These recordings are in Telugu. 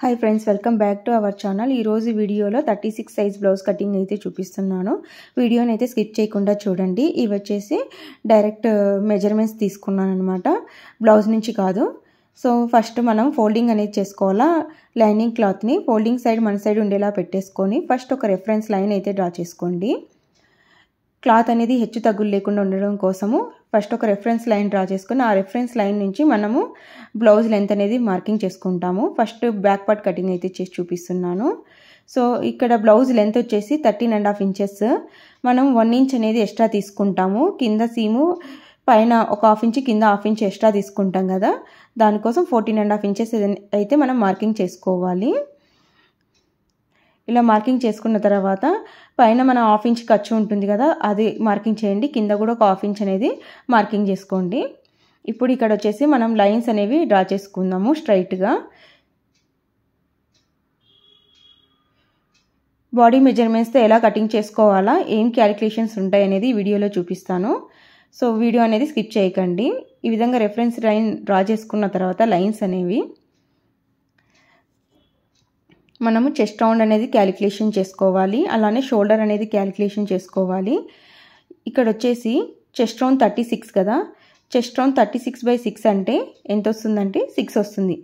Hi friends welcome back to our channel ఈ రోజు వీడియోలో 36 సైజ్ బ్లౌజ్ కటింగ్ అయితే చూపిస్తున్నాను వీడియోని అయితే స్కిప్ చేయకుండా చూడండి ఇవి వచ్చేసి డైరెక్ట్ మెజర్మెంట్స్ తీసుకున్నాను అన్నమాట బ్లౌజ్ నుంచి కాదు సో ఫస్ట్ మనం ఫోల్డింగ్ అనేది చేసుకోవాలా లైనింగ్ క్లాత్ ని ఫోల్డింగ్ సైడ్ మన సైడ్ ఉండేలా పెట్టేసుకొని ఫస్ట్ ఒక రిఫరెన్స్ లైన్ అయితే డ్రా చేసుకోండి క్లాత్ అనేది హెచ్చు తగ్గులు లేకుండా ఉండడం కోసము ఫస్ట్ ఒక రిఫరెన్స్ లైన్ డ్రా చేసుకొని ఆ రిఫరెన్స్ లైన్ నుంచి మనము బ్లౌజ్ లెంత్ అనేది మార్కింగ్ చేసుకుంటాము ఫస్ట్ బ్యాక్ పార్ట్ కటింగ్ అయితే చేసి చూపిస్తున్నాను సో ఇక్కడ బ్లౌజ్ లెంత్ వచ్చేసి 13.5 ఇంచెస్ మనం 1 ఇంచ్ అనేది ఎక్స్ట్రా తీసుకుంటాము కింద సీము పైన ఒక హాఫ్ ఇంచ్ కింద హాఫ్ ఇంచ్ ఎక్స్ట్రా తీసుకుంటాం కదా దాని కోసం 14.5 ఇంచెస్ అయితే మనం మార్కింగ్ చేసుకోవాలి ఇలా మార్కింగ్ చేసుకున్న తర్వాత పైన మన హాఫ్ ఇంచ్ ఖర్చు ఉంటుంది కదా అది మార్కింగ్ చేయండి కింద కూడా ఒక హాఫ్ ఇంచ్ అనేది మార్కింగ్ చేసుకోండి ఇప్పుడు ఇక్కడ వచ్చేసి మనం లైన్స్ అనేవి డ్రా చేసుకుందాము స్ట్రైట్ గా బాడీ మెజర్మెంట్స్ తో ఎలా కటింగ్ చేసుకోవాలా ఏం క్యాలిక్యులేషన్స్ ఉంటాయి అనేది వీడియోలో చూపిస్తాను సో వీడియో అనేది స్కిప్ చేయకండి ఈ విధంగా రిఫరెన్స్ లైన్ డ్రా చేసుకున్న తర్వాత లైన్స్ అనేవి మనము చెస్ట్ రౌండ్ అనేది క్యాలిక్యులేషన్ చేసుకోవాలి అలానే షోల్డర్ అనేది క్యాలిక్యులేషన్ చేసుకోవాలి ఇక్కడ వచ్చేసి చెస్ట్ రౌండ్ 36 కదా చెస్ట్ రౌండ్ 36/6 అంటే ఎంత వస్తుందంటే 6 వస్తుంది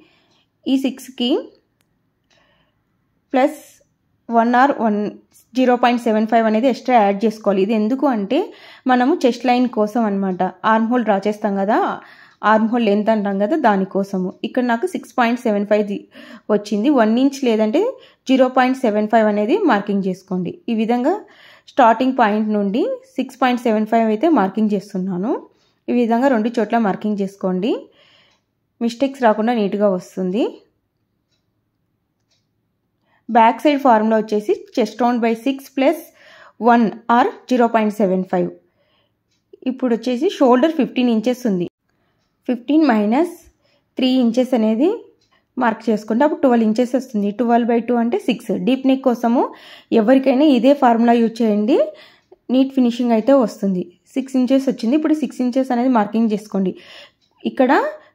ఈ 6 కి ప్లస్ 1 ఆర్ 0.75 అనేది ఎక్స్ట్రా యాడ్ చేసుకోవాలి ఇది ఎందుకు అంటే మనము చెస్ట్ లైన్ కోసం అన్నమాట ఆర్మ్ హోల్ డ్రా చేస్తాం కదా ఆర్మ్ హోల్ లెంత్ అంటాం కదా దాని కోసము ఇక్కడ నాకు 6.75 వచ్చింది 1 ఇంచ్ లేదంటే 0.75 అనేది మార్కింగ్ చేసుకోండి ఈ విధంగా స్టార్టింగ్ పాయింట్ నుండి 6.75 అయితే మార్కింగ్ చేస్తున్నాను ఈ విధంగా రెండు చోట్ల మార్కింగ్ చేసుకోండి మిస్టేక్స్ రాకుండా నీట్గా వస్తుంది బ్యాక్ సైడ్ ఫార్ములా వచ్చేసి chest round by 6 plus 1 or 0.75 ఇప్పుడు వచ్చేసి షోల్డర్ 15 ఇంచెస్ ఉంది 15 మైనస్ 3 ఇంచెస్ అనేది మార్క్ చేసుకుంటే అప్పుడు 12 ఇంచెస్ వస్తుంది 12/2 అంటే 6 డీప్ నెక్ కోసము ఎవరికైనా ఇదే ఫార్ములా యూజ్ చేయండి నీట్ ఫినిషింగ్ అయితే వస్తుంది 6 ఇంచెస్ వచ్చింది ఇప్పుడు 6 ఇంచెస్ అనేది మార్కింగ్ చేసుకోండి ఇక్కడ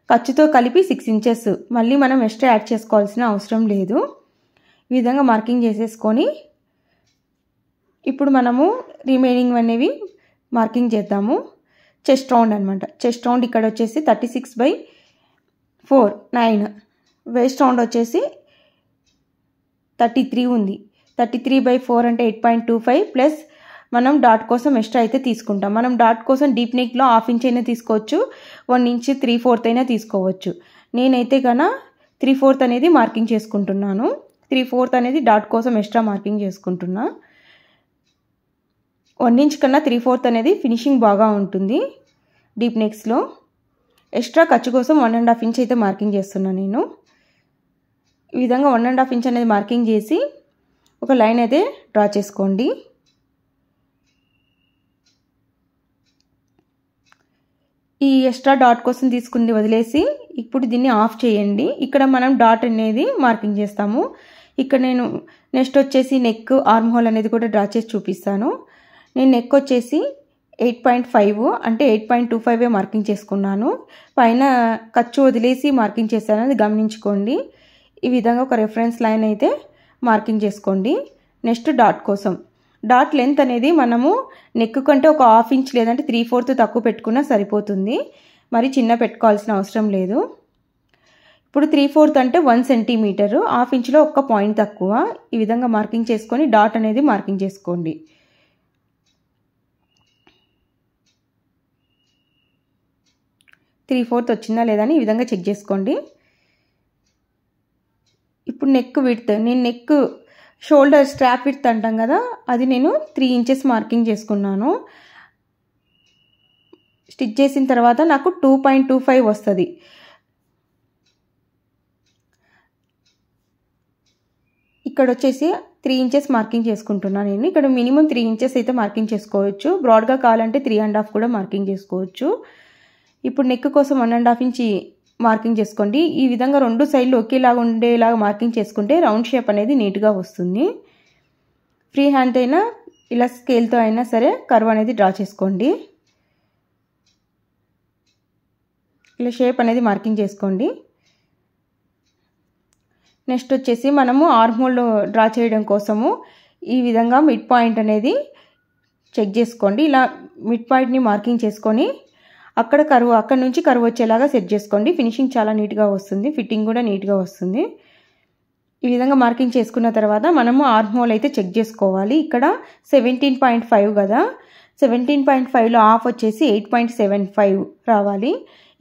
ఖర్చుతో కలిపి 6 ఇంచెస్ మళ్ళీ మనం ఎక్స్ట్రా యాడ్ చేసుకోవాల్సిన అవసరం లేదు ఈ విధంగా మార్కింగ్ చేసేసుకొని ఇప్పుడు మనము రిమైనింగ్ అనేవి మార్కింగ్ చేద్దాము చెస్ట్ రౌండ్ అన్నమాట చెస్ట్ రౌండ్ ఇక్కడ వచ్చేసి 36/4 9 వేస్ట్ రౌండ్ వచ్చేసి 33 ఉంది 33/4 అంటే 8.25 ప్లస్ మనం డాట్ కోసం ఎక్స్ట్రా అయితే తీసుకుంటాం మనం డాట్ కోసం డీప్ నెక్ లో హాఫ్ ఇంచ్ అయినా తీసుకోవచ్చు 1 ఇంచ్ 3/4 అయినా తీసుకోవచ్చు నేనైతే కన్నా 3/4 అనేది మార్కింగ్ చేసుకుంటున్నాను 3/4 అనేది డాట్ కోసం ఎక్స్ట్రా మార్కింగ్ చేసుకుంటున్నా 1 ఇంచ్ కన్నా 3/4 అనేది ఫినిషింగ్ బాగా ఉంటుంది డీప్ నెక్స్ లో ఎక్స్ట్రా ఖర్చు కోసం 1.5 ఇంచ్ అయితే మార్కింగ్ చేస్తున్నాను నేను ఈ విధంగా 1.5 ఇంచ్ అనేది మార్కింగ్ చేసి ఒక లైన్ అయితే డ్రా చేసుకోండి ఈ ఎక్స్ట్రా డాట్ కోసం తీసుకుంది వదిలేసి ఇప్పుడు దీన్ని ఆఫ్ చేయండి ఇక్కడ మనం డాట్ అనేది మార్కింగ్ చేస్తాము ఇక్కడ నేను నెక్స్ట్ వచ్చేసి నెక్ ఆర్మ్ హోల్ అనేది కూడా డ్రా చేసి చూపిస్తాను నేను నెక్ వచ్చేసి 8.5 అంటే 8.25 మార్కింగ్ చేసుకున్నాను పైన ఖర్చు వదిలేసి మార్కింగ్ చేశాను అది గమనించుకోండి ఈ విధంగా ఒక రిఫరెన్స్ లైన్ అయితే మార్కింగ్ చేసుకోండి నెక్స్ట్ డాట్ కోసం డాట్ లెంత్ అనేది మనము నెక్ కంటే ఒక హాఫ్ ఇంచ్ లేదంటే 3/4 తక్కువ పెట్టుకున్నా సరిపోతుంది మరి చిన్న పెట్టుకోవాల్సిన అవసరం లేదు ఇప్పుడు 3/4 అంటే 1 సెంటీమీటర్ హాఫ్ ఇంచ్లో ఒక్క పాయింట్ తక్కువ ఈ విధంగా మార్కింగ్ చేసుకొని డాట్ అనేది మార్కింగ్ చేసుకోండి త్రీ-ఫోర్త్ వచ్చిందా లేదా అని ఈ విధంగా చెక్ చేసుకోండి ఇప్పుడు నెక్ విడ్త్ నేను నెక్ షోల్డర్ స్ట్రాప్ విడ్త్ అంటాం కదా అది నేను 3 ఇంచెస్ మార్కింగ్ చేసుకున్నాను స్టిచ్ చేసిన తర్వాత నాకు 2.25 వస్తుంది ఇక్కడ వచ్చేసి 3 ఇంచెస్ మార్కింగ్ చేసుకుంటున్నాను నేను ఇక్కడ మినిమం 3 ఇంచెస్ అయితే మార్కింగ్ చేసుకోవచ్చు బ్రాడ్గా కావాలంటే 3.5 కూడా మార్కింగ్ చేసుకోవచ్చు ఇప్పుడు నెక్ కోసం 1.5 ఇంచ్ మార్కింగ్ చేసుకోండి ఈ విధంగా రెండు సైడ్లు ఒకేలాగా ఉండేలాగా మార్కింగ్ చేసుకుంటే రౌండ్ షేప్ అనేది నీట్గా వస్తుంది ఫ్రీ హ్యాండ్ అయినా ఇలా స్కేల్తో అయినా సరే కర్వ్ అనేది డ్రా చేసుకోండి ఇలా షేప్ అనేది మార్కింగ్ చేసుకోండి నెక్స్ట్ వచ్చేసి మనము ఆర్మ్ హోల్ డ్రా చేయడం కోసము ఈ విధంగా మిడ్ పాయింట్ అనేది చెక్ చేసుకోండి. ఇలా మిడ్ పాయింట్ని మార్కింగ్ చేసుకొని అక్కడ నుంచి కర్వ్ వచ్చేలాగా సెట్ చేసుకోండి. ఫినిషింగ్ చాలా నీట్గా వస్తుంది, ఫిట్టింగ్ కూడా నీట్గా వస్తుంది. ఈ విధంగా మార్కింగ్ చేసుకున్న తర్వాత మనము ఆర్మ్ హోల్ అయితే చెక్ చేసుకోవాలి. ఇక్కడ 17.5 కదా, 17.5లో హాఫ్ వచ్చేసి 8.75 రావాలి.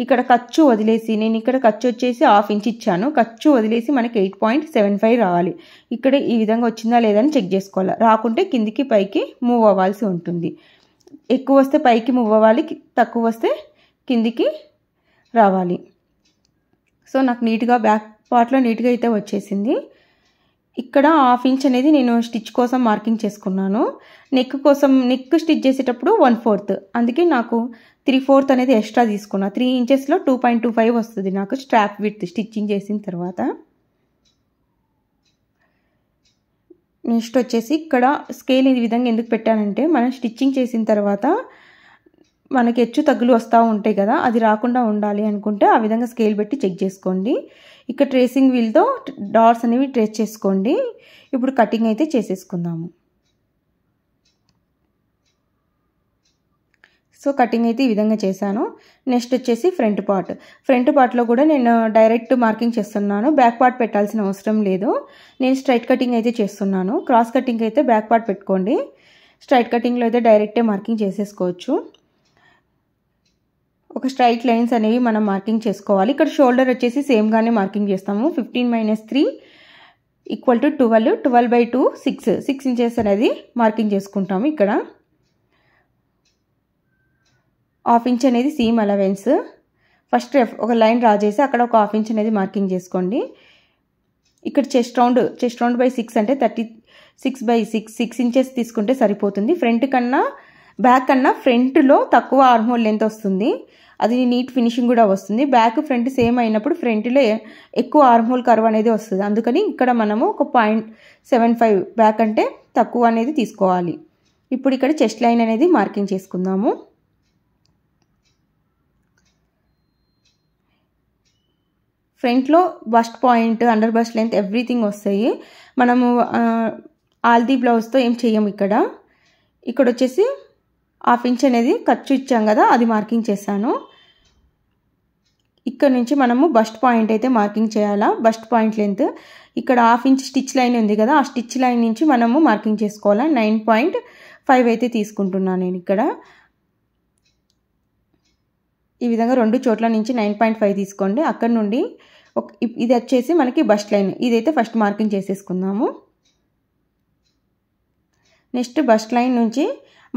ఇక్కడ ఖర్చు వదిలేసి నేను ఇక్కడ ఖర్చు వచ్చేసి 1/2 ఇంచ్ ఇచ్చాను. ఖర్చు వదిలేసి మనకి 8.75 రావాలి. ఇక్కడ ఈ విధంగా వచ్చిందా లేదని చెక్ చేసుకోవాలి. రాకుంటే కిందికి పైకి మూవ్ అవ్వాల్సి ఉంటుంది. ఎక్కువ వస్తే పైకి మూవ్ అవ్వాలి, తక్కువ వస్తే కిందికి రావాలి. సో నాకు నీట్గా బ్యాక్ పార్ట్లో నీట్గా అయితే వచ్చేసింది. ఇక్కడ 1/2 ఇంచ్ అనేది నేను స్టిచ్ కోసం మార్కింగ్ చేసుకున్నాను. నెక్ కోసం నెక్ స్టిచ్ చేసేటప్పుడు 1/4, అందుకే నాకు 3/4 అనేది ఎక్స్ట్రా తీసుకున్నా. 3 ఇంచెస్లో 2.25 వస్తుంది నాకు స్ట్రాప్ విడ్త్ స్టిచ్చింగ్ చేసిన తర్వాత. నెక్స్ట్ వచ్చేసి ఇక్కడ స్కేల్ ఈ విధంగా ఎందుకు పెట్టానంటే మనం స్టిచ్చింగ్ చేసిన తర్వాత మనకి హెచ్చు తగ్గులు వస్తూ ఉంటాయి కదా, అది రాకుండా ఉండాలి అనుకుంటే ఆ విధంగా స్కేల్ పెట్టి చెక్ చేసుకోండి. ఇక్కడ ట్రేసింగ్ వీల్తో డాట్స్ అనేవి ట్రేస్ చేసుకోండి. ఇప్పుడు కటింగ్ అయితే చేసేసుకుందాము. సో కటింగ్ అయితే ఈ విధంగా చేశాను. నెక్స్ట్ వచ్చేసి ఫ్రంట్ పార్ట్లో కూడా నేను డైరెక్ట్ మార్కింగ్ చేస్తున్నాను. బ్యాక్ పార్ట్ పెట్టాల్సిన అవసరం లేదు. నేను స్ట్రైట్ కటింగ్ అయితే చేస్తున్నాను. క్రాస్ కటింగ్ అయితే బ్యాక్ పార్ట్ పెట్టుకోండి. స్ట్రైట్ కటింగ్లో అయితే డైరెక్టే మార్కింగ్ చేసేసుకోవచ్చు. ఒక స్ట్రైట్ లైన్స్ అనేవి మనం మార్కింగ్ చేసుకోవాలి. ఇక్కడ షోల్డర్ వచ్చేసి సేమ్గానే మార్కింగ్ చేస్తాము. 15 - 3 = 12, 12/2 6 ఇంచెస్ అనేది మార్కింగ్ చేసుకుంటాము. ఇక్కడ 1/2 ఇంచ్ అనేది సీమ్ అలవెన్స్. ఫస్ట్ ఒక లైన్ డ్రా చేసి అక్కడ ఒక 1/2 ఇంచ్ అనేది మార్కింగ్ చేసుకోండి. ఇక్కడ చెస్ట్ రౌండ్ /6 అంటే 36/6 ఇంచెస్ తీసుకుంటే సరిపోతుంది. బ్యాక్ కన్నా ఫ్రంట్లో తక్కువ ఆర్మ్ హోల్ లెంత్ వస్తుంది, అది నీట్ ఫినిషింగ్ కూడా వస్తుంది. బ్యాక్ ఫ్రంట్ సేమ్ అయినప్పుడు ఫ్రంట్లో ఎక్కువ ఆర్మ్ హోల్ కర్వ్ అనేది వస్తుంది. అందుకని ఇక్కడ మనము ఒక 0.75 బ్యాక్ అంటే తక్కువ అనేది తీసుకోవాలి. ఇప్పుడు ఇక్కడ చెస్ట్ లైన్ అనేది మార్కింగ్ చేసుకుందాము. ఫ్రంట్లో bust point, under bust length everything వస్తాయి. మనము ఆల్దీ బ్లౌజ్తో ఏం చెయ్యము. ఇక్కడ వచ్చేసి 1/2 ఇంచ్ అనేది ఖర్చు ఇచ్చాం కదా, అది మార్కింగ్ చేశాను. ఇక్కడ నుంచి మనము బస్ట్ పాయింట్ అయితే మార్కింగ్ చేయాలా. బస్ట్ పాయింట్ లెంత్ ఇక్కడ 1/2 ఇంచ్ స్టిచ్ లైన్ ఉంది కదా, ఆ స్టిచ్ లైన్ నుంచి మనము మార్కింగ్ చేసుకోవాలా. 9.5 అయితే తీసుకుంటున్నాను నేను ఇక్కడ. ఈ విధంగా 2 చోట్ల నుంచి 9.5 తీసుకోండి. అక్కడ నుండి ఇది వచ్చేసి మనకి బస్ట్ లైన్, ఇదైతే ఫస్ట్ మార్కింగ్ చేసేసుకుందాము. నెక్స్ట్ బస్ట్ లైన్ నుంచి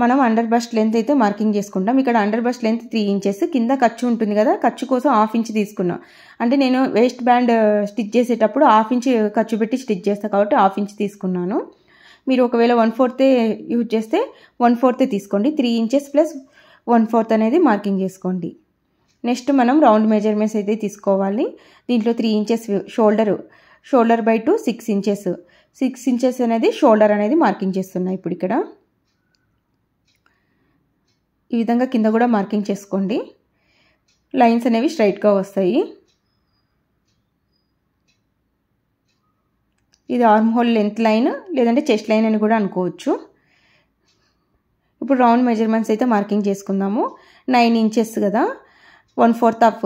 మనం అండర్ బస్ట్ లెంత్ అయితే మార్కింగ్ చేసుకుంటాం. ఇక్కడ అండర్ బస్ట్ లెంత్ 3 ఇంచెస్, కింద ఖర్చు ఉంటుంది కదా, ఖర్చు కోసం 1/2 ఇంచ్ తీసుకున్నా. అంటే నేను వేస్ట్ బ్యాండ్ స్టిచ్ చేసేటప్పుడు 1/2 ఇంచ్ ఖర్చు పెట్టి స్టిచ్ చేస్తాను కాబట్టి 1/2 ఇంచ్ తీసుకున్నాను. మీరు ఒకవేళ 1/4 యూజ్ చేస్తే 1/4 తీసుకోండి. 3 ఇంచెస్ ప్లస్ 1/4 అనేది మార్కింగ్ చేసుకోండి. నెక్స్ట్ మనం రౌండ్ మెజర్మెంట్స్ అయితే తీసుకోవాలి. దీంట్లో 3 ఇంచెస్ షోల్డర్/2 6 ఇంచెస్ అనేది షోల్డర్ అనేది మార్కింగ్ చేస్తున్నా. ఇప్పుడు ఇక్కడ ఈ విధంగా కింద కూడా మార్కింగ్ చేసుకోండి. లైన్స్ అనేవి స్ట్రైట్గా వస్తాయి. ఇది ఆర్మ్ హోల్ లెంత్ లైన్ లేదంటే చెస్ట్ లైన్ అని కూడా అనుకోవచ్చు. ఇప్పుడు రౌండ్ మెజర్మెంట్స్ అయితే మార్కింగ్ చేసుకుందాము. 9 ఇంచెస్ కదా, 1/4 of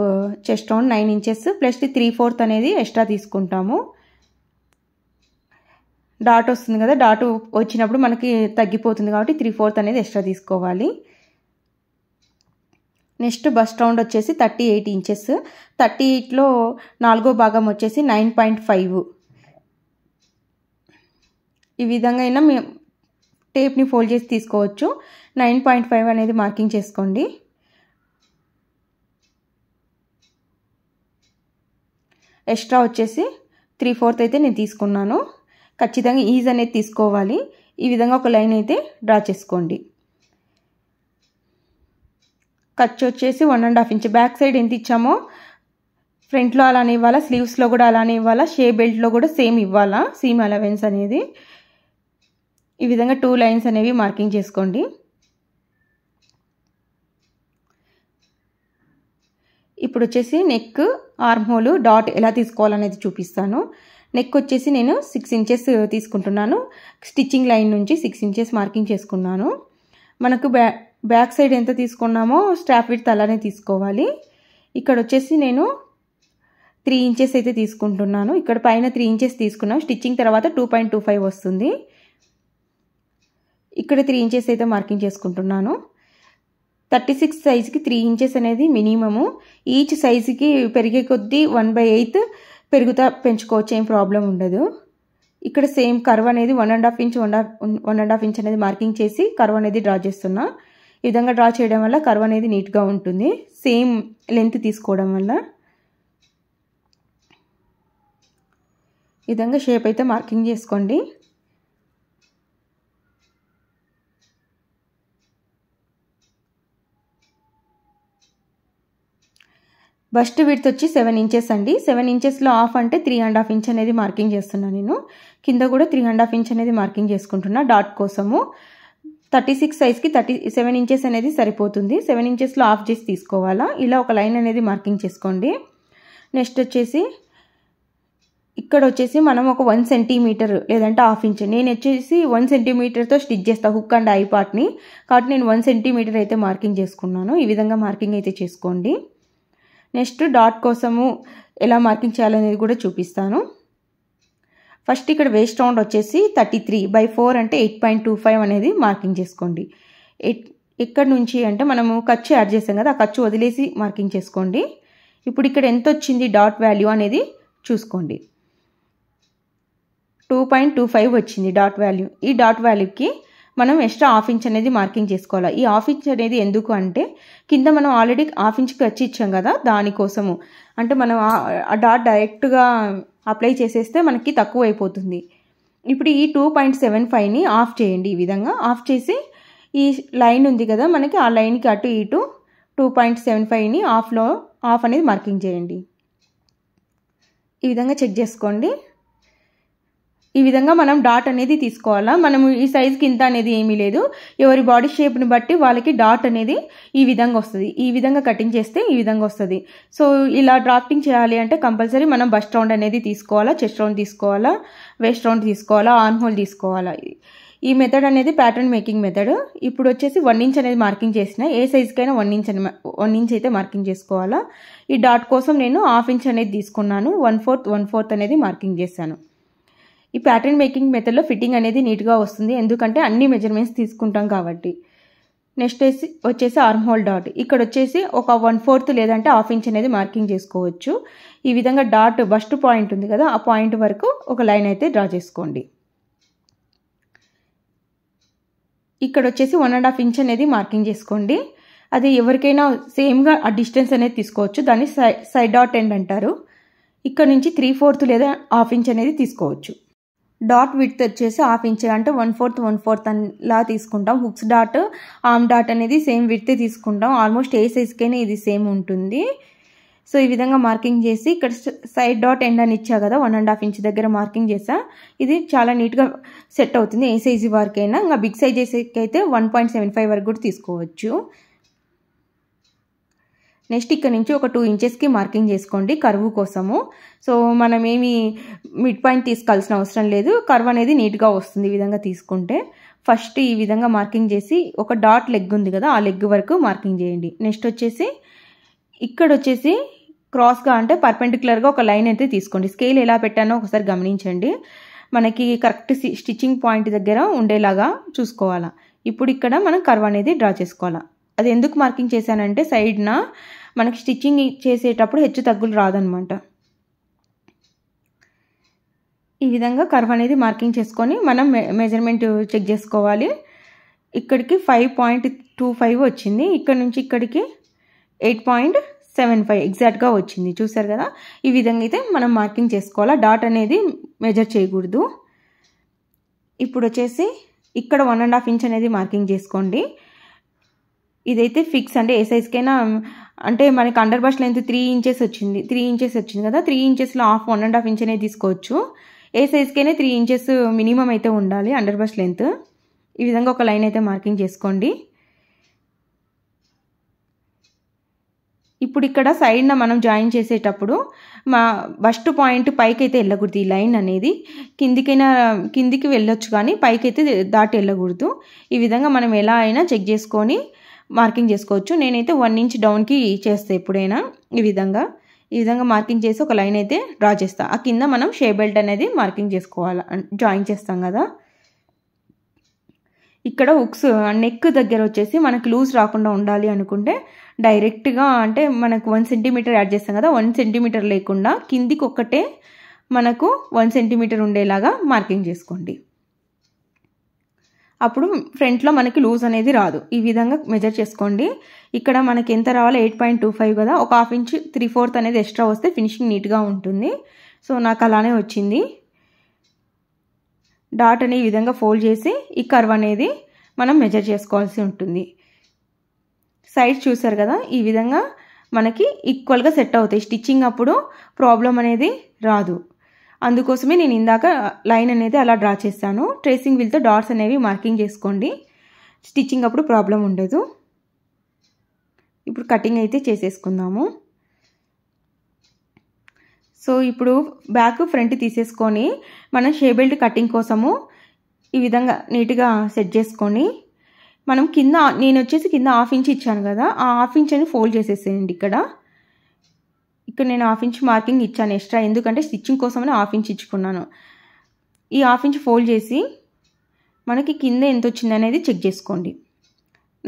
chest round 9 inches plus 3/4 అనేది ఎక్స్ట్రా తీసుకుంటాము. డాట్ వస్తుంది కదా, డాట్ వచ్చినప్పుడు మనకి తగ్గిపోతుంది కాబట్టి 3/4 అనేది ఎక్స్ట్రా తీసుకోవాలి. నెక్స్ట్ బస్ట్ రౌండ్ వచ్చేసి 38 ఇంచెస్. 38లో 4వ భాగం వచ్చేసి 9.5. ఈ విధంగా అయినా మేము టేప్ని ఫోల్డ్ చేసి తీసుకోవచ్చు. 9.5 అనేది మార్కింగ్ చేసుకోండి. ఎక్స్ట్రా వచ్చేసి 3/4 అయితే నేను తీసుకున్నాను. ఖచ్చితంగా ఈజ్ అనేది తీసుకోవాలి. ఈ విధంగా ఒక లైన్ అయితే డ్రా చేసుకోండి. ఖర్చు వచ్చేసి 1.5 ఇంచ్. బ్యాక్ సైడ్ ఎంత ఇచ్చామో ఫ్రంట్లో అలానే ఇవ్వాలా, స్లీవ్స్లో కూడా అలానే ఇవ్వాలా, షే బెల్ట్లో కూడా సేమ్ ఇవ్వాలా. సీమ్ అలవెన్స్ అనేది ఈ విధంగా 2 లైన్స్ అనేవి మార్కింగ్ చేసుకోండి. ఇప్పుడు వచ్చేసి నెక్ ఆర్మ్ హోల్ డాట్ ఎలా తీసుకోవాలనేది చూపిస్తాను. నెక్ వచ్చేసి నేను 6 ఇంచెస్ తీసుకుంటున్నాను. స్టిచ్చింగ్ లైన్ నుంచి 6 ఇంచెస్ మార్కింగ్ చేసుకున్నాను. మనకు బ్యాక్ సైడ్ ఎంత తీసుకున్నామో స్ట్రాప్ విడ్త్ అలానే తీసుకోవాలి. ఇక్కడ వచ్చేసి నేను 3 ఇంచెస్ అయితే తీసుకుంటున్నాను. ఇక్కడ పైన 3 ఇంచెస్ తీసుకున్నాం. స్టిచ్చింగ్ తర్వాత 2.25 వస్తుంది. ఇక్కడ 3 ఇంచెస్ అయితే మార్కింగ్ చేసుకుంటున్నాను. 36 సైజుకి 3 ఇంచెస్ అనేది మినిమము. ఈచ్ సైజుకి పెరిగే కొద్దీ 1/8 పెంచుకోవచ్చు, ఏం ప్రాబ్లం ఉండదు. ఇక్కడ సేమ్ కర్వ్ అనేది 1.5 ఇంచ్ 1.5 ఇంచ్ అనేది మార్కింగ్ చేసి కర్వ్ అనేది డ్రా చేస్తున్నా. ఈ విధంగా డ్రా చేయడం వల్ల కర్వ్ అనేది నీట్గా ఉంటుంది, సేమ్ లెంత్ తీసుకోవడం వల్ల. ఈ విధంగా షేప్ అయితే మార్కింగ్ చేసుకోండి. బస్ట్ విడ్త్ వచ్చి 7 ఇంచెస్ అండి. 7 ఇంచెస్లో హాఫ్ అంటే 3.5 ఇంచ్ అనేది మార్కింగ్ చేస్తున్నాను నేను. కింద కూడా 3.5 ఇంచ్ అనేది మార్కింగ్ చేసుకుంటున్నా డాట్ కోసము. 36 సైజ్కి 7 ఇంచెస్ అనేది సరిపోతుంది. 7 ఇంచెస్లో హాఫ్ చేసి తీసుకోవాలా. ఇలా ఒక లైన్ అనేది మార్కింగ్ చేసుకోండి. నెక్స్ట్ వచ్చేసి ఇక్కడ వచ్చేసి మనం ఒక 1 సెంటీమీటర్ లేదంటే హాఫ్ ఇంచ్, నేను వచ్చేసి 1 సెంటీమీటర్తో స్టిచ్ చేస్తాను హుక్ అండ్ ఐ పార్ట్ని, కాబట్టి నేను 1 సెంటీమీటర్ అయితే మార్కింగ్ చేసుకున్నాను. ఈ విధంగా మార్కింగ్ అయితే చేసుకోండి. నెక్స్ట్ డాట్ కోసము ఎలా మార్కింగ్ చేయాలనేది కూడా చూపిస్తాను. ఫస్ట్ ఇక్కడ వేస్ట్ రౌండ్ వచ్చేసి 33/4 అంటే 8.25 అనేది మార్కింగ్ చేసుకోండి. ఎక్కడి నుంచి అంటే మనము ఖర్చు యాడ్ చేసాం కదా, ఆ ఖర్చు వదిలేసి మార్కింగ్ చేసుకోండి. ఇప్పుడు ఇక్కడ ఎంత వచ్చింది డాట్ వాల్యూ అనేది చూసుకోండి. 2.25 వచ్చింది డాట్ వాల్యూ. ఈ డాట్ వాల్యూకి మనం ఎక్స్ట్రా హాఫ్ ఇంచ్ అనేది మార్కింగ్ చేసుకోవాలి. ఈ హాఫ్ ఇంచ్ అనేది ఎందుకు అంటే కింద మనం ఆల్రెడీ హాఫ్ ఇంచ్కి వచ్చి ఇచ్చాం కదా, దానికోసము. అంటే మనం ఆ డాట్ డైరెక్ట్గా అప్లై చేసేస్తే మనకి తక్కువ అయిపోతుంది. ఇప్పుడు ఈ 2.75ని ఆఫ్ చేయండి. ఈ విధంగా ఆఫ్ చేసి ఈ లైన్ ఉంది కదా మనకి, ఆ లైన్కి అటు ఇటు 2.75ని ఆఫ్ అనేది మార్కింగ్ చేయండి. ఈ విధంగా చెక్ చేసుకోండి. ఈ విధంగా మనం డాట్ అనేది తీసుకోవాలా. మనము ఈ సైజుకి ఇంత అనేది ఏమీ లేదు, ఎవరి బాడీ షేప్ని బట్టి వాళ్ళకి డాట్ అనేది ఈ విధంగా వస్తుంది. ఈ విధంగా కటింగ్ చేస్తే ఈ విధంగా వస్తుంది. సో ఇలా డ్రాఫ్టింగ్ చేయాలి అంటే కంపల్సరీ మనం బస్ట్ రౌండ్ అనేది తీసుకోవాలా, చెస్ట్ రౌండ్ తీసుకోవాలా, వేస్ట్ రౌండ్ తీసుకోవాలా, ఆర్మ్ హోల్ తీసుకోవాలా. ఈ మెథడ్ అనేది ప్యాటర్న్ మేకింగ్ మెథడ్. ఇప్పుడు వచ్చేసి 1 ఇంచ్ అనేది మార్కింగ్ చేసిన, ఏ సైజుకైనా 1 ఇంచ్ అయితే మార్కింగ్ చేసుకోవాలా. ఈ డాట్ కోసం నేను హాఫ్ ఇంచ్ అనేది తీసుకున్నాను, 1/4 అనేది మార్కింగ్ చేశాను. ఈ ప్యాటర్న్ మేకింగ్ మెథడ్లో ఫిట్టింగ్ అనేది నీట్గా వస్తుంది, ఎందుకంటే అన్ని మెజర్మెంట్స్ తీసుకుంటాం కాబట్టి. నెక్స్ట్ వచ్చేసి ఆర్మ్ హోల్ డాట్. ఇక్కడ వచ్చేసి ఒక 1/4 లేదంటే హాఫ్ ఇంచ్ అనేది మార్కింగ్ చేసుకోవచ్చు. ఈ విధంగా డాట్ బస్ట్ పాయింట్ ఉంది కదా, ఆ పాయింట్ వరకు ఒక లైన్ అయితే డ్రా చేసుకోండి. ఇక్కడ వచ్చేసి 1.5 ఇంచ్ అనేది మార్కింగ్ చేసుకోండి. అది ఎవరికైనా సేమ్గా ఆ డిస్టెన్స్ అనేది తీసుకోవచ్చు, దాన్ని సైడ్ డాట్ ఎండ్ అంటారు. ఇక్కడ నుంచి 3/4 లేదా హాఫ్ ఇంచ్ అనేది తీసుకోవచ్చు. డాట్ విడ్త్ వచ్చేసి హాఫ్ ఇంచ్ అంటే 1/4 అలా తీసుకుంటాం. హుక్స్ డాట్, ఆర్మ్ డాట్ అనేది సేమ్ విడ్త్ తీసుకుంటాం. ఆల్మోస్ట్ ఏ సైజ్కైనా ఇది సేమ్ ఉంటుంది. సో ఈ విధంగా మార్కింగ్ చేసి ఇక్కడ సైడ్ డాట్ ఎండ్ అని ఇచ్చా కదా, 1.5 ఇంచ్ దగ్గర మార్కింగ్ చేసా. ఇది చాలా నీట్గా సెట్ అవుతుంది ఏ సైజు వరకైనా. ఇంకా బిగ్ సైజెస్కి అయితే 1.75 వరకు కూడా తీసుకోవచ్చు. నెక్స్ట్ ఇక్కడ నుంచి ఒక 2 ఇంచెస్కి మార్కింగ్ చేసుకోండి కర్వ్ కోసము. సో మనం ఏమి మిడ్ పాయింట్ తీసుకోవాల్సిన అవసరం లేదు, కర్వ్ అనేది నీట్గా వస్తుంది ఈ విధంగా తీసుకుంటే. ఫస్ట్ ఈ విధంగా మార్కింగ్ చేసి ఒక డాట్ లెగ్ ఉంది కదా, ఆ లెగ్ వరకు మార్కింగ్ చేయండి. నెక్స్ట్ వచ్చేసి ఇక్కడ వచ్చేసి క్రాస్గా అంటే పర్పెండిక్యులర్గా ఒక లైన్ అయితే తీసుకోండి. స్కేల్ ఎలా పెట్టానో ఒకసారి గమనించండి, మనకి కరెక్ట్ స్టిచ్చింగ్ పాయింట్ దగ్గర ఉండేలాగా చూసుకోవాలా. ఇప్పుడు ఇక్కడ మనం కర్వ్ అనేది డ్రా చేసుకోవాలా. అది ఎందుకు మార్కింగ్ చేశానంటే సైడ్న మనకి స్టిచ్చింగ్ చేసేటప్పుడు హెచ్చు తగ్గులు రాదనమాట. ఈ విధంగా కర్వ్ అనేది మార్కింగ్ చేసుకొని మనం మెజర్మెంట్ చెక్ చేసుకోవాలి. ఇక్కడికి 5.25 వచ్చింది, ఇక్కడ నుంచి ఇక్కడికి 8.75 ఎగ్జాక్ట్గా వచ్చింది. చూసారు కదా, ఈ విధంగా అయితే మనం మార్కింగ్ చేసుకోవాలా. డాట్ అనేది మెజర్ చేయకూడదు. ఇప్పుడు వచ్చేసి ఇక్కడ 1.5 ఇంచ్ అనేది మార్కింగ్ చేసుకోండి. ఇదైతే ఫిక్స్ అంటే ఏ సైజ్కైనా, అంటే మనకి అండర్ బస్ట్ లెంత్ 3 ఇంచెస్ వచ్చింది, 3 ఇంచెస్ వచ్చింది కదా, 3 ఇంచెస్లో హాఫ్ 1.5 ఇంచ్ అనేది తీసుకోవచ్చు. ఏ సైజ్కైనా 3 ఇంచెస్ మినిమం అయితే ఉండాలి అండర్ బస్ట్ లెంత్. ఈ విధంగా ఒక లైన్ అయితే మార్కింగ్ చేసుకోండి. ఇప్పుడు ఇక్కడ సైడ్న మనం జాయిన్ చేసేటప్పుడు ఫస్ట్ పాయింట్ పైకి అయితే వెళ్ళకూడదు. ఈ లైన్ అనేది కిందికి వెళ్ళొచ్చు కానీ పైకి అయితే దాటి వెళ్ళకూడదు. ఈ విధంగా మనం ఎలా అయినా చెక్ చేసుకొని మార్కింగ్ చేసుకోవచ్చు. నేనైతే 1 ఇంచ్ డౌన్కి చేస్తాను ఎప్పుడైనా. ఈ విధంగా మార్కింగ్ చేసి ఒక లైన్ అయితే డ్రా చేస్తాను. ఆ కింద మనం షే బెల్ట్ అనేది మార్కింగ్ చేసుకోవాలి, జాయిన్ చేస్తాం కదా. ఇక్కడ హుక్స్ నెక్ దగ్గర వచ్చేసి మనకు లూజ్ రాకుండా ఉండాలి అనుకుంటే డైరెక్ట్గా అంటే మనకు 1 సెంటీమీటర్ యాడ్ చేస్తాం కదా, 1 సెంటీమీటర్ లేకుండా కిందికి ఒక్కటే మనకు 1 సెంటీమీటర్ ఉండేలాగా మార్కింగ్ చేసుకోండి. అప్పుడు ఫ్రంట్లో మనకి లూజ్ అనేది రాదు. ఈ విధంగా మెజర్ చేసుకోండి. ఇక్కడ మనకి ఎంత రావాలో 8.25 కదా, ఒక ½ ఇంచ్ 3/4 అనేది ఎక్స్ట్రా వస్తే ఫినిషింగ్ నీట్గా ఉంటుంది. సో నాకు అలానే వచ్చింది. డాట్ అని ఈ విధంగా ఫోల్డ్ చేసి ఈ కర్వ్ అనేది మనం మెజర్ చేసుకోవాల్సి ఉంటుంది. సైడ్ చూసారు కదా, ఈ విధంగా మనకి ఈక్వల్గా సెట్ అవుతాయి. స్టిచ్చింగ్ అప్పుడు ప్రాబ్లం అనేది రాదు. అందుకోసమే నేను ఇందాక లైన్ అనేది అలా డ్రా చేశాను. ట్రేసింగ్ వీల్తో డాట్స్ అనేవి మార్కింగ్ చేసుకోండి, స్టిచ్చింగ్ అప్పుడు ప్రాబ్లం ఉండదు. ఇప్పుడు కటింగ్ అయితే చేసేసుకుందాము. సో ఇప్పుడు బ్యాక్ ఫ్రంట్ తీసేసుకొని మనం షే బెల్ట్ కటింగ్ కోసము ఈ విధంగా నీట్గా సెట్ చేసుకొని మనం నేను వచ్చేసి కింద ½ ఇంచ్ ఇచ్చాను కదా, ఆ ½ ఇంచ్ అని ఫోల్డ్ చేసేసేయండి. ఇక్కడ నేను ½ ఇంచ్ మార్కింగ్ ఇచ్చాను ఎక్స్ట్రా, ఎందుకంటే స్టిచ్చింగ్ కోసమని ½ ఇంచ్ ఇచ్చుకున్నాను. ఈ ½ ఇంచ్ ఫోల్డ్ చేసి మనకి కింద ఎంత వచ్చింది అనేది చెక్ చేసుకోండి.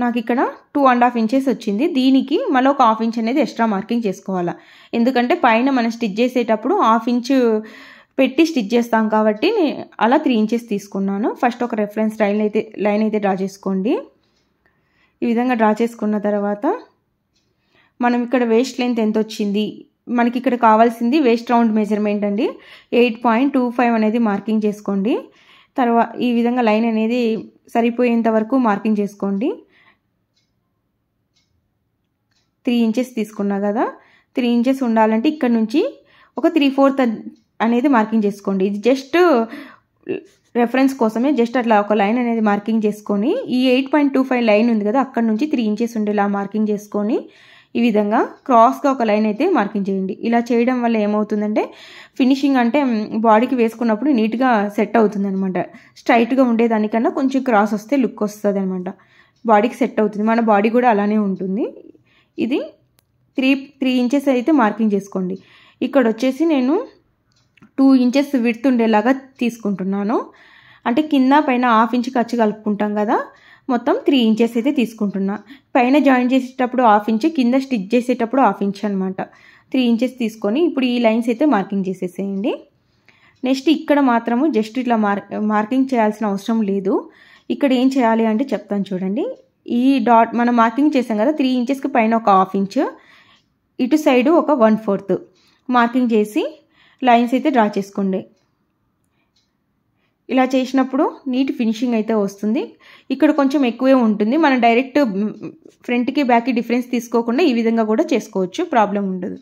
నాకు ఇక్కడ 2.5 ఇంచెస్ వచ్చింది. దీనికి మళ్ళీ ఒక ½ ఇంచ్ అనేది ఎక్స్ట్రా మార్కింగ్ చేసుకోవాలి. ఎందుకంటే పైన మనం స్టిచ్ చేసేటప్పుడు ½ ఇంచ్ పెట్టి స్టిచ్ చేస్తాం కాబట్టి అలా 3 ఇంచెస్ తీసుకున్నాను. ఫస్ట్ ఒక రెఫరెన్స్ లైన్ అయితే డ్రా చేసుకోండి. ఈ విధంగా డ్రా చేసుకున్న తర్వాత మనం ఇక్కడ వేస్ట్ లెంత్ ఎంత వచ్చింది, మనకి ఇక్కడ కావాల్సింది వేస్ట్ రౌండ్ మెజర్మెంట్ అండి. 8.25 అనేది మార్కింగ్ చేసుకోండి. తర్వాత ఈ విధంగా లైన్ అనేది సరిపోయేంత వరకు మార్కింగ్ చేసుకోండి. 3 ఇంచెస్ తీసుకున్నా కదా, 3 ఇంచెస్ ఉండాలంటే ఇక్కడ నుంచి ఒక 3/4 అనేది మార్కింగ్ చేసుకోండి. ఇది జస్ట్ రెఫరెన్స్ కోసమే, జస్ట్ అట్లా ఒక లైన్ అనేది మార్కింగ్ చేసుకొని ఈ 8.25 లైన్ ఉంది కదా, అక్కడ నుంచి 3 ఇంచెస్ ఉండేలా మార్కింగ్ చేసుకొని ఈ విధంగా క్రాస్గా ఒక లైన్ అయితే మార్కింగ్ చేయండి. ఇలా చేయడం వల్ల ఏమవుతుందంటే ఫినిషింగ్ అంటే బాడీకి వేసుకున్నప్పుడు నీట్గా సెట్ అవుతుంది అనమాట. స్ట్రైట్గా ఉండేదానికన్నా కొంచెం క్రాస్ వస్తే లుక్ వస్తుంది అనమాట, బాడీకి సెట్ అవుతుంది. మన బాడీ కూడా అలానే ఉంటుంది. ఇది 3 ఇంచెస్ అయితే మార్కింగ్ చేసుకోండి. ఇక్కడ వచ్చేసి నేను 2 ఇంచెస్ విడ్త్ ఉండేలాగా తీసుకుంటున్నాను. అంటే కింద పైన ½ ఇంచ్ ఖర్చు కలుపుకుంటాం కదా, మొత్తం 3 ఇంచెస్ అయితే తీసుకుంటున్నా. పైన జాయిన్ చేసేటప్పుడు ½ ఇంచ్, కింద స్టిచ్ చేసేటప్పుడు ½ ఇంచ్ అనమాట. 3 ఇంచెస్ తీసుకొని ఇప్పుడు ఈ లైన్స్ అయితే మార్కింగ్ చేసేసేయండి. నెక్స్ట్ ఇక్కడ మాత్రము జస్ట్ ఇట్లా మార్కింగ్ చేయాల్సిన అవసరం లేదు. ఇక్కడ ఏం చేయాలి అంటే చెప్తాను చూడండి. ఈ డాట్ మనం మార్కింగ్ చేసాం కదా, 3 ఇంచెస్కి పైన ఒక ½ ఇంచ్, ఇటు సైడు ఒక 1/4 మార్కింగ్ చేసి లైన్స్ అయితే డ్రా చేసుకోండి. ఇలా చేసినప్పుడు నీట్ ఫినిషింగ్ అయితే వస్తుంది. ఇక్కడ కొంచెం ఎక్కువే ఉంటుంది, మనం డైరెక్ట్ ఫ్రంట్కి బ్యాక్కి డిఫరెన్స్ తీసుకోకుండా ఈ విధంగా కూడా చేసుకోవచ్చు, ప్రాబ్లం ఉండదు.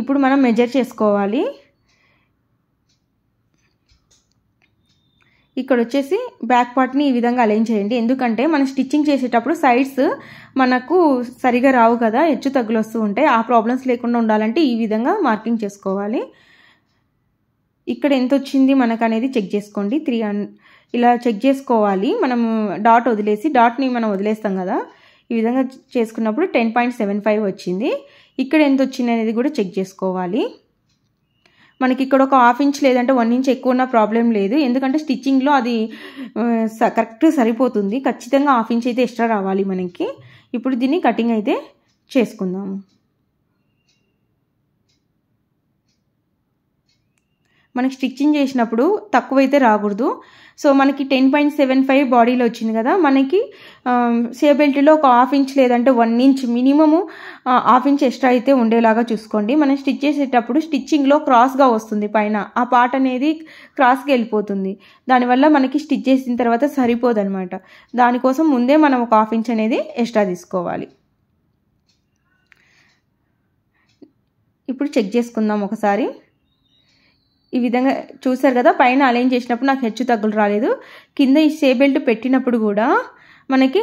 ఇప్పుడు మనం మెజర్ చేసుకోవాలి. ఇక్కడ వచ్చేసి బ్యాక్ పార్ట్ని ఈ విధంగా అలైన్ చేయండి. ఎందుకంటే మనం స్టిచ్చింగ్ చేసేటప్పుడు సైడ్స్ మనకు సరిగా రావు కదా, హెచ్చు తగ్గులు వస్తూ ఉంటాయి. ఆ ప్రాబ్లమ్స్ లేకుండా ఉండాలంటే ఈ విధంగా మార్కింగ్ చేసుకోవాలి. ఇక్కడ ఎంత వచ్చింది మనకు అనేది చెక్ చేసుకోండి. 3 ఇలా చెక్ చేసుకోవాలి. మనం డాట్ వదిలేసి, డాట్ని మనం వదిలేస్తాం కదా, ఈ విధంగా చేసుకున్నప్పుడు 10.75 వచ్చింది. ఇక్కడ ఎంత వచ్చింది అనేది కూడా చెక్ చేసుకోవాలి. మనకి ఇక్కడ ఒక ½ ఇంచ్ లేదంటే 1 ఇంచ్ ఎక్కువ ఉన్న ప్రాబ్లం లేదు, ఎందుకంటే స్టిచ్చింగ్లో అది కరెక్ట్ సరిపోతుంది. ఖచ్చితంగా ½ ఇంచ్ అయితే ఎక్స్ట్రా రావాలి మనకి. ఇప్పుడు దీన్ని కటింగ్ అయితే చేసుకుందాము. మనకి స్టిచ్చింగ్ చేసినప్పుడు తక్కువైతే రాకూడదు. సో మనకి 10.75 బాడీలో వచ్చింది కదా, మనకి షే బెల్ట్లో ఒక ½ ఇంచ్ లేదంటే 1 ఇంచ్ మినిమము ½ ఇంచ్ ఎక్స్ట్రా అయితే ఉండేలాగా చూసుకోండి. మనం స్టిచ్ చేసేటప్పుడు స్టిచ్చింగ్లో క్రాస్గా వస్తుంది, పైన ఆ పార్ట్ అనేది క్రాస్గా వెళ్ళిపోతుంది. దానివల్ల మనకి స్టిచ్ చేసిన తర్వాత సరిపోదు అనమాట. దానికోసం ముందే మనం ఒక ½ ఇంచ్ అనేది ఎక్స్ట్రా తీసుకోవాలి. ఇప్పుడు చెక్ చేసుకుందాం ఒకసారి. ఈ విధంగా చూసారు కదా, పైన అలైన్ చేసినప్పుడు నాకు హెచ్చు తగ్గులు రాలేదు. కింద ఈ షే బెల్ట్ పెట్టినప్పుడు కూడా మనకి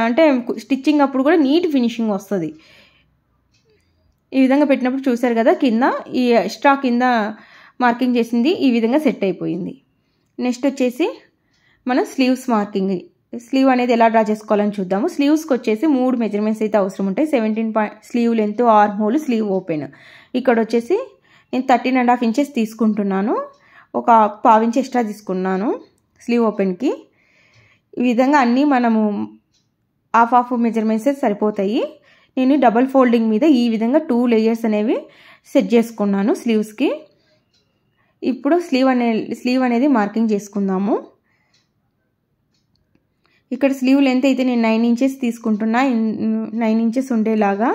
అంటే స్టిచ్చింగ్ అప్పుడు కూడా నీట్ ఫినిషింగ్ వస్తుంది. ఈ విధంగా పెట్టినప్పుడు చూసారు కదా, కింద ఈ ఎక్స్ట్రా కింద మార్కింగ్ చేసింది ఈ విధంగా సెట్ అయిపోయింది. నెక్స్ట్ వచ్చేసి మనం స్లీవ్స్ మార్కింగ్, స్లీవ్ అనేది ఎలా డ్రా చేసుకోవాలని చూద్దాము. స్లీవ్స్కి వచ్చేసి 3 మెజర్మెంట్స్ అయితే అవసరం ఉంటాయి. 17 sleeve length, arm hole, sleeve open. ఇక్కడ వచ్చేసి నేను 13.5 ఇంచెస్ తీసుకుంటున్నాను. ఒక 1/4 ఇంచ్ ఎక్స్ట్రా తీసుకున్నాను స్లీవ్ ఓపెన్కి. ఈ విధంగా అన్నీ మనము హాఫ్ మెజర్మెంట్స్ సరిపోతాయి. నేను డబల్ ఫోల్డింగ్ మీద ఈ విధంగా 2 లేయర్స్ అనేవి సెట్ చేసుకున్నాను స్లీవ్స్కి. ఇప్పుడు స్లీవ్ అనేది మార్కింగ్ చేసుకుందాము. ఇక్కడ స్లీవ్ లెంత్ అయితే నేను 9 ఇంచెస్ తీసుకుంటున్నా. 9 ఇంచెస్ ఉండేలాగా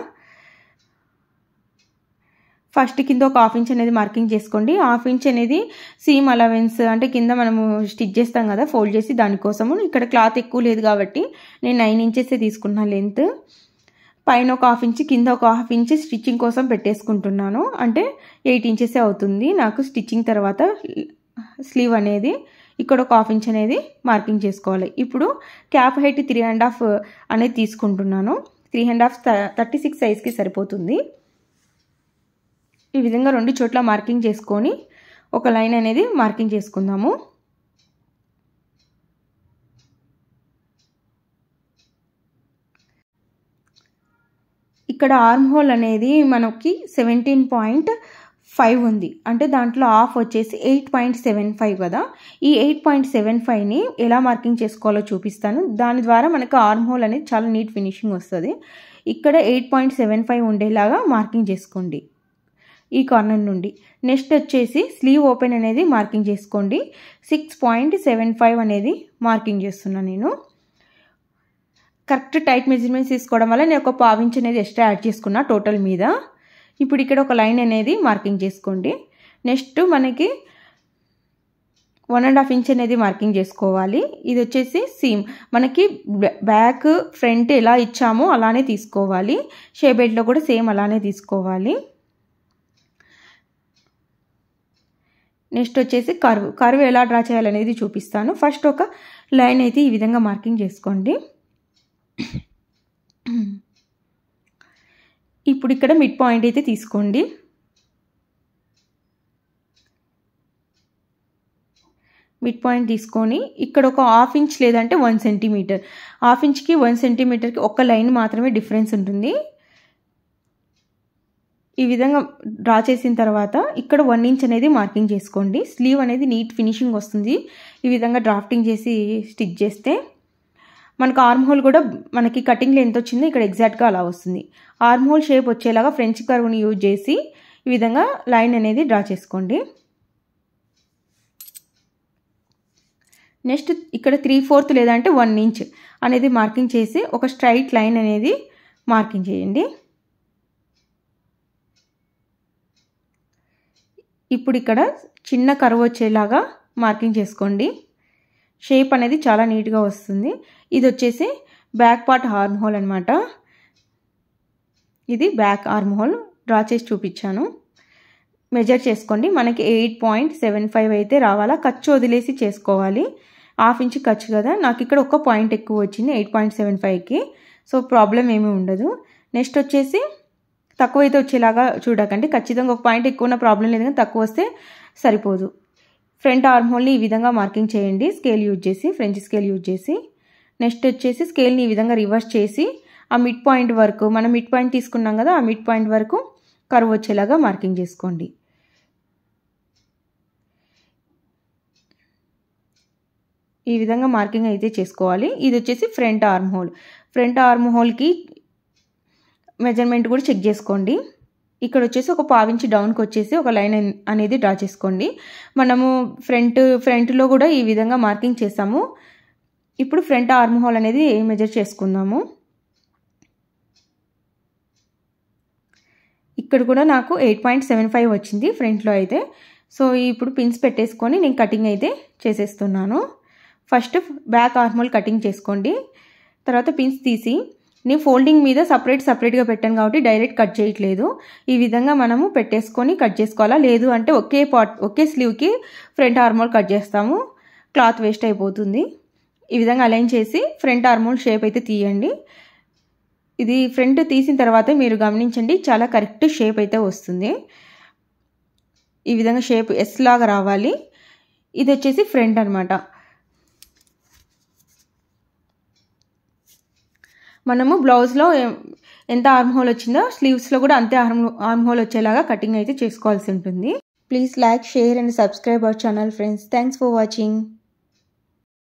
ఫస్ట్ కింద ఒక 1/2 ఇంచ్ అనేది మార్కింగ్ చేసుకోండి. 1/2 ఇంచ్ అనేది సీమ్ అలవెన్స్, అంటే కింద మనము స్టిచ్ చేస్తాం కదా ఫోల్డ్ చేసి, దానికోసము. ఇక్కడ క్లాత్ ఎక్కువ లేదు కాబట్టి నేను 9 ఇంచెస్ తీసుకున్నాను లెంత్. పైన ఒక 1/2 ఇంచ్, కింద ఒక 1/2 ఇంచ్ స్టిచ్చింగ్ కోసం పెట్టేసుకుంటున్నాను. అంటే 8 ఇంచెస్ అవుతుంది నాకు స్టిచ్చింగ్ తర్వాత స్లీవ్ అనేది. ఇక్కడ ఒక 1/2 ఇంచ్ అనేది మార్కింగ్ చేసుకోవాలి. ఇప్పుడు క్యాప్ హైట్ 3.5 అనేది తీసుకుంటున్నాను. 3.5 36 సైజ్కి సరిపోతుంది. ఈ విధంగా 2 చోట్ల మార్కింగ్ చేసుకొని ఒక లైన్ అనేది మార్కింగ్ చేసుకుందాము. ఇక్కడ ఆర్మ్ హోల్ అనేది మనకి 17.5 ఉంది. అంటే దాంట్లో హాఫ్ వచ్చేసి 8.75 కదా. ఈ 8.75ని ఎలా మార్కింగ్ చేసుకోవాలో చూపిస్తాను. దాని ద్వారా మనకు ఆర్మ్ హోల్ అనేది చాలా నీట్ ఫినిషింగ్ వస్తుంది. ఇక్కడ 8.75 ఉండేలాగా మార్కింగ్ చేసుకోండి ఈ కార్నర్ నుండి. నెక్స్ట్ వచ్చేసి స్లీవ్ ఓపెన్ అనేది మార్కింగ్ చేసుకోండి. 6.75 అనేది మార్కింగ్ చేస్తున్నాను నేను. కరెక్ట్ టైట్ మెజర్మెంట్స్ తీసుకోవడం వల్ల నేను ఒక 1/2 ఇంచ్ అనేది ఎక్స్ట్రా యాడ్ చేసుకున్నా టోటల్ మీద. ఇప్పుడు ఇక్కడ ఒక లైన్ అనేది మార్కింగ్ చేసుకోండి. నెక్స్ట్ మనకి 1.5 ఇంచ్ అనేది మార్కింగ్ చేసుకోవాలి. ఇది వచ్చేసి సీమ్, మనకి బ్యాక్ ఫ్రంట్ ఎలా ఇచ్చామో అలానే తీసుకోవాలి. షేప్ బెల్ట్లో కూడా సేమ్ అలానే తీసుకోవాలి. నెక్స్ట్ వచ్చేసి కర్వ్ ఎలా డ్రా చేయాలనేది చూపిస్తాను. ఫస్ట్ ఒక లైన్ అయితే ఈ విధంగా మార్కింగ్ చేసుకోండి. ఇప్పుడు ఇక్కడ మిడ్ పాయింట్ అయితే తీసుకోండి. మిడ్ పాయింట్ తీసుకొని ఇక్కడ ఒక 1/2 ఇంచ్ లేదంటే 1 సెంటీమీటర్, 1/2 ఇంచ్కి 1 సెంటీమీటర్కి ఒక లైన్ మాత్రమే డిఫరెన్స్ ఉంటుంది. ఈ విధంగా డ్రా చేసిన తర్వాత ఇక్కడ 1 ఇంచ్ అనేది మార్కింగ్ చేసుకోండి. స్లీవ్ అనేది నీట్ ఫినిషింగ్ వస్తుంది ఈ విధంగా డ్రాఫ్టింగ్ చేసి స్టిచ్ చేస్తే. మనకు ఆర్మ్ హోల్ కూడా మనకి కటింగ్లో ఎంత వచ్చిందో ఇక్కడ ఎగ్జాక్ట్గా అలా వస్తుంది. ఆర్మ్ హోల్ షేప్ వచ్చేలాగా ఫ్రెంచ్ కర్వ్ని యూజ్ చేసి ఈ విధంగా లైన్ అనేది డ్రా చేసుకోండి. నెక్స్ట్ ఇక్కడ 3/4 లేదంటే 1 ఇంచ్ అనేది మార్కింగ్ చేసి ఒక స్ట్రైట్ లైన్ అనేది మార్కింగ్ చేయండి. ఇప్పుడు ఇక్కడ చిన్న కర్వ్ వచ్చేలాగా మార్కింగ్ చేసుకోండి. షేప్ అనేది చాలా నీట్గా వస్తుంది. ఇది వచ్చేసి బ్యాక్ పార్ట్ ఆర్మ్ హోల్ అనమాట. ఇది బ్యాక్ ఆర్మ్ హోల్ డ్రా చేసి చూపించాను. మెజర్ చేసుకోండి. మనకి 8.75 అయితే రావాలా. ఖర్చు వదిలేసి చేసుకోవాలి. 1/2 ఇంచ్ ఖర్చు కదా, నాకు ఇక్కడ ఒక పాయింట్ ఎక్కువ వచ్చింది 8.75కి. సో ప్రాబ్లం ఏమీ ఉండదు. నెక్స్ట్ వచ్చేసి తక్కువ అయితే వచ్చేలాగా చూడకండి. ఖచ్చితంగా ఒక పాయింట్ ఎక్కువ ఉన్న ప్రాబ్లం లేదు, కానీ తక్కువ వస్తే సరిపోదు. ఫ్రంట్ ఆర్మ్ హోల్ని ఈ విధంగా మార్కింగ్ చేయండి స్కేల్ యూజ్ చేసి, ఫ్రెంచ్ స్కేల్ యూజ్ చేసి. నెక్స్ట్ వచ్చేసి స్కేల్ని ఈ విధంగా రివర్స్ చేసి ఆ మిడ్ పాయింట్ వరకు, మనం మిడ్ పాయింట్ తీసుకున్నాం కదా, ఆ మిడ్ పాయింట్ వరకు కర్వ్ వచ్చేలాగా మార్కింగ్ చేసుకోండి. ఈ విధంగా మార్కింగ్ అయితే చేసుకోవాలి. ఇది వచ్చేసి front arm hole. Front arm హోల్కి మెజర్మెంట్ కూడా చెక్ చేసుకోండి. ఇక్కడ వచ్చేసి ఒక 1/2 ఇంచ్ డౌన్కి వచ్చేసి ఒక లైన్ అనేది డ్రా చేసుకోండి. మనము ఫ్రంట్లో కూడా ఈ విధంగా మార్కింగ్ చేసాము. ఇప్పుడు ఫ్రంట్ ఆర్మ్ హోల్ అనేది మెజర్ చేసుకుందాము. ఇక్కడ కూడా నాకు 8.75 వచ్చింది ఫ్రంట్లో అయితే. సో ఇప్పుడు పిన్స్ పెట్టేసుకొని నేను కటింగ్ అయితే చేసేస్తున్నాను. First back arm whole cutting చేసుకోండి. తర్వాత పిన్స్ తీసి, నేను ఫోల్డింగ్ మీద సపరేట్గా పెట్టాను కాబట్టి డైరెక్ట్ కట్ చేయట్లేదు. ఈ విధంగా మనము పెట్టేసుకొని కట్ చేసుకోవాలా. లేదు అంటే ఒకే స్లీవ్కి ఫ్రంట్ ఆర్మ్ హోల్ కట్ చేస్తాము, క్లాత్ వేస్ట్ అయిపోతుంది. ఈ విధంగా అలైన్ చేసి ఫ్రంట్ ఆర్మోల్ షేప్ అయితే తీయండి. ఇది ఫ్రంట్ తీసిన తర్వాత మీరు గమనించండి, చాలా కరెక్ట్ షేప్ అయితే వస్తుంది. ఈ విధంగా షేప్ ఎస్ లాగా రావాలి. ఇది వచ్చేసి ఫ్రంట్ అనమాట. మనము బ్లౌజ్లో ఎంత ఆర్మ్ హోల్ వచ్చిందో స్లీవ్స్లో కూడా అంతే ఆర్మ్ హోల్ వచ్చేలాగా కటింగ్ అయితే చేసుకోవాల్సి ఉంటుంది. Please like, share and subscribe our channel friends. Thanks for watching.